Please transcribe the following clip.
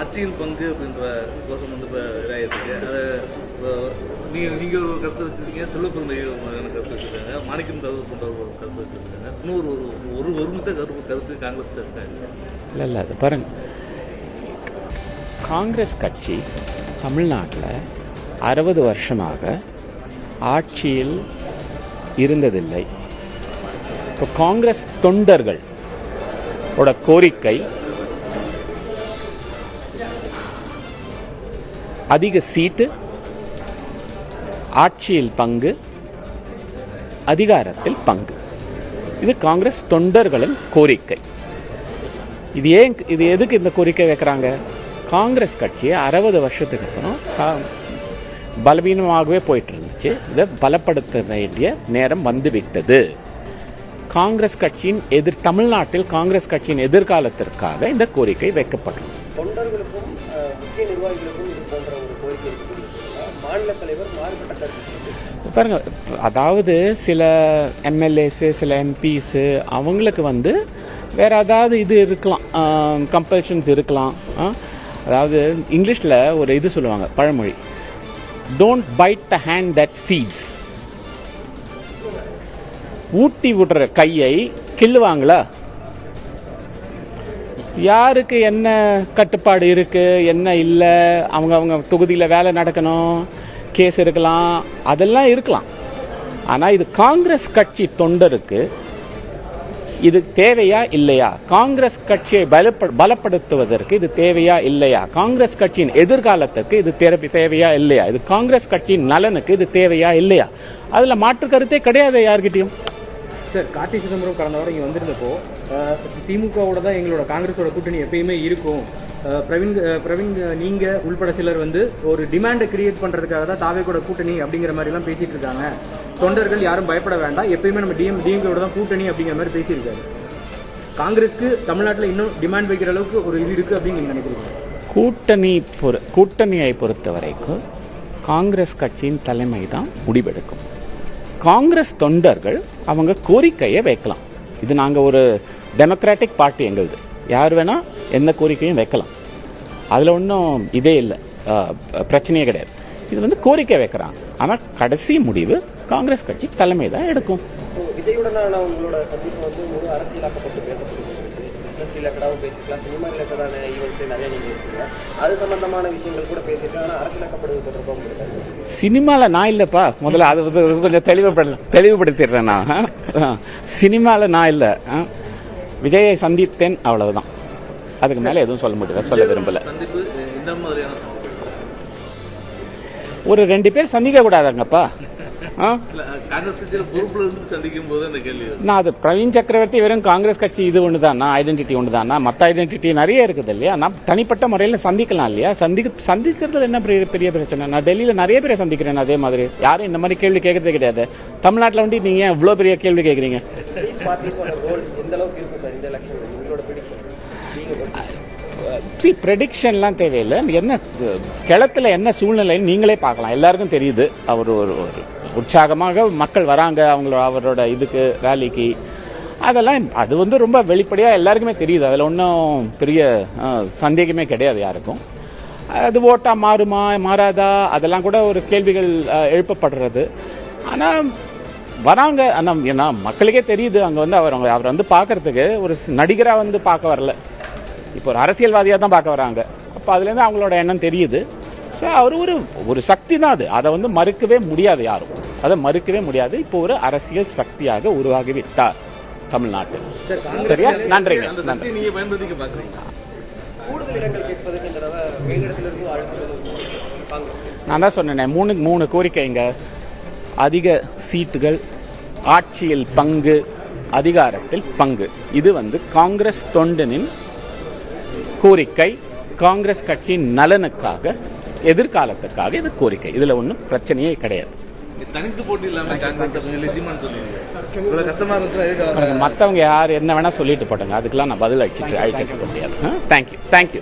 ஆட்சியில் பங்கு அப்படின்ற கோஷம் வந்து இப்போ இதாகிருக்கு. அதை நீங்கள் ஒரு கருத்து வச்சுருக்கீங்க, செல்வப்பிரந்தையும் கருத்து வச்சுருக்காங்க, மாணிக்கம் தகவல் போன்ற ஒரு கருத்து வச்சுருக்காங்க. இன்னொரு ஒரு ஒருமித்த கருத்து காங்கிரஸ் இருக்காங்க. இல்லை அது பாருங்க, காங்கிரஸ் கட்சி தமிழ்நாட்டில் 60 வருஷமாக ஆட்சியில் இருந்ததில்லை. இப்போ காங்கிரஸ் தொண்டர்கள் கோரிக்கை அதிக சீட்டு, ஆட்சியில் பங்கு, அதிகாரத்தில் பங்கு. இது காங்கிரஸ் தொண்டர்களின் கோரிக்கை. இது எதுக்கு இந்த கோரிக்கை வைக்கிறாங்க? காங்கிரஸ் கட்சியை 60 வருஷத்துக்கு அப்புறம் பலவீனமாகவே போயிட்டு இருந்துச்சு. இதை பலப்படுத்த வேண்டிய நேரம் வந்துவிட்டது. காங்கிரஸ் கட்சியின் தமிழ்நாட்டில் காங்கிரஸ் கட்சியின் எதிர்காலத்திற்காக இந்த கோரிக்கை வைக்கப்பட்டுள்ளது. தொண்டர்களுக்கும் முக்கிய நிர்வாகிகளுக்கும் இது போன்ற ஒரு கோரிக்கை மாநில தலைவர் மாறுபட்ட கருத்து பாருங்க, அதாவது சில எம்எல்ஏஸு, சில எம்பிஸு அவங்களுக்கு வேற ஏதாவது இது இருக்கலாம், கம்பல்ஷன்ஸ் இருக்கலாம். அதாவது இங்கிலீஷில் ஒரு இது சொல்லுவாங்க, பழமொழி, don't bite the hand that feeds. ஊட்டி விடுற கையை கிள்ளுவாங்களா? யாருக்கு என்ன கட்டுப்பாடு இருக்கு, என்ன இல்லை, அவங்க தொகுதியில் வேலை நடக்கணும், கேஸ் இருக்கலாம், அதெல்லாம் இருக்கலாம். ஆனால் இது காங்கிரஸ் கட்சி தொண்டருக்கு இது தேவையா இல்லையா? காங்கிரஸ் கட்சியை பலப்படுத்துவதற்கு இது தேவையா இல்லையா? காங்கிரஸ் கட்சியின் எதிர்காலத்துக்கு இது தேவையா இல்லையா? இது காங்கிரஸ் கட்சியின் நலனுக்கு இது தேவையா இல்லையா? அதில் மாற்று கருத்தே கிடையாது யார்கிட்டையும். சார், கார்த்தி சிதம்பரம் கடந்த வாரம் இங்கே வந்திருந்தப்போ திமுகவோட தான் எங்களோட காங்கிரஸோட கூட்டணி எப்பயுமே இருக்கும், பிரவீன் நீங்கள் உள்பட சிலர் ஒரு டிமாண்டை கிரியேட் பண்ணுறதுக்காக தான் தாவேக்கோட கூட்டணி அப்படிங்கிற மாதிரிலாம் பேசிகிட்டு இருக்காங்க, தொண்டர்கள் யாரும் பயப்பட வேண்டாம், எப்பயுமே நம்ம டிஎம்கேவோட தான் கூட்டணி அப்படிங்கிற மாதிரி பேசியிருக்காரு. காங்கிரஸுக்கு தமிழ்நாட்டில் இன்னும் டிமாண்ட் வைக்கிற அளவுக்கு ஒரு இது இருக்குது அப்படின்னு நீங்கள் நினைக்கிறீங்க? கூட்டணியை பொறுத்த வரைக்கும் காங்கிரஸ் கட்சியின் தலைமை தான் முடிவெடுக்கும். காங்கிரஸ் தொண்டர்கள் அவங்க கோரிக்கையை வைக்கலாம். இது நாங்கள் ஒரு டெமோக்ராட்டிக் பார்ட்டி, எங்களுது யார் வேணால் எந்த கோரிக்கையும் வைக்கலாம். அதில் ஒன்றும் இதே இல்லை, பிரச்சனையே கிடையாது. இது கோரிக்கை வைக்கிறாங்க. ஆனால் கடைசி முடிவு காங்கிரஸ் கட்சி தலைமை தான் எடுக்கும். விஜயுடனான உங்களோட சந்திப்பு ஒரு அரசியலாக்கப்பட்டு பேசப்படுகிறது. பிஸ்னஸ் ரிலேட்டடாகவும் பேசிக்கலாம், சினிமா ரிலேட்டடான ஈவெண்ட்ஸ் நிறைய நீங்கள் இருக்கீங்க, அது சம்பந்தமான விஷயங்கள் கூட பேசியிருக்காங்க. ஆனால் அரசியலாக்கப்படுவது தொடர்பாக உங்களுக்கு சினிமாவில் நான் இல்லைப்பா, முதல்ல அது கொஞ்சம் தெளிவுபடுத்திடுறேன். நான் சினிமாவில் நான் இல்லை, விஜயை சந்தித்தேன், அவ்வளவுதான். அதுக்கு மேலே எதுவும் சொல்ல விரும்பல. ஒரு 2 பேர் சந்திக்க கூடாதாங்கப்பா. நான் அது பிரவீன் சக்கரவர்த்தி வெறும் காங்கிரஸ் கட்சி இது ஒண்ணுதானா, ஐடென்டிட்டி ஒண்ணுதானா? மற்ற ஐடென்டிட்டி நிறைய இருக்குது இல்லையா? நான் தனிப்பட்ட முறையில் சந்திக்கலாம் இல்லையா? சந்திக்கிறதுல என்ன பெரிய பிரச்சனை? நான் டெல்லியில் நிறைய பேரை சந்திக்கிறேன். அதே மாதிரி யாரும் இந்த மாதிரி கேள்வி கேட்கறதே கிடையாது. தமிழ்நாட்டில் நீங்க ஏன் இவ்வளோ பெரிய கேள்வி கேட்குறீங்க? ப்ரெடிக்ஷன்லாம் தேவையில்லை. என்ன கிளத்துல என்ன சூழ்நிலைன்னு நீங்களே பார்க்கலாம், எல்லாருக்கும் தெரியுது. அவர் ஒரு உற்சாகமாக மக்கள் வராங்க அவரோட இதுக்கு, ரேலிக்கு. அதெல்லாம் அது ரொம்ப வெளிப்படையாக எல்லாருக்குமே தெரியுது. அதில் ஒன்றும் பெரிய சந்தேகமே கிடையாது யாருக்கும். அது ஓட்டா மாறுமா மாறாதா அதெல்லாம் கூட ஒரு கேள்விகள் எழுப்பப்படுறது. ஆனால் வராங்க. ஆனால் ஏன்னா மக்களுக்கே தெரியுது, அங்கே அவர் பார்க்கறதுக்கு ஒரு நடிகராக பார்க்க வரல, இப்போ ஒரு அரசியல்வாதியாக தான் பார்க்க வராங்க. அப்போ அதுலேருந்து அவங்களோட எண்ணம் தெரியுது. ஸோ அவர் ஒரு சக்தி தான் அது. அதை மறுக்கவே முடியாது, யாரும் அதை மறுக்கவே முடியாது. இப்போ ஒரு அரசியல் சக்தியாக உருவாகிவிட்டார் தமிழ்நாட்டில். சரியா? நன்றிங்க. நன்றி. நான் தான் சொன்னேன், 3 கோரிக்கைங்க. அதிக சீட்டுகள், ஆட்சியில் பங்கு, அதிகாரத்தில் பங்கு. இது காங்கிரஸ் தொண்டனின் கோரிக்கை. காங்கிரஸ் கட்சியின் நலனுக்காக, எதிர்காலத்துக்காக இது கோரிக்கை. இதுல ஒன்றும் பிரச்சனையே கிடையாது. மற்றவங்க யார் என்ன வேணா சொல்லிட்டு போட்டாங்க, அதுக்கெல்லாம் நான் பதில் அழிச்சிட்டு போக முடியாது. தேங்க்யூ.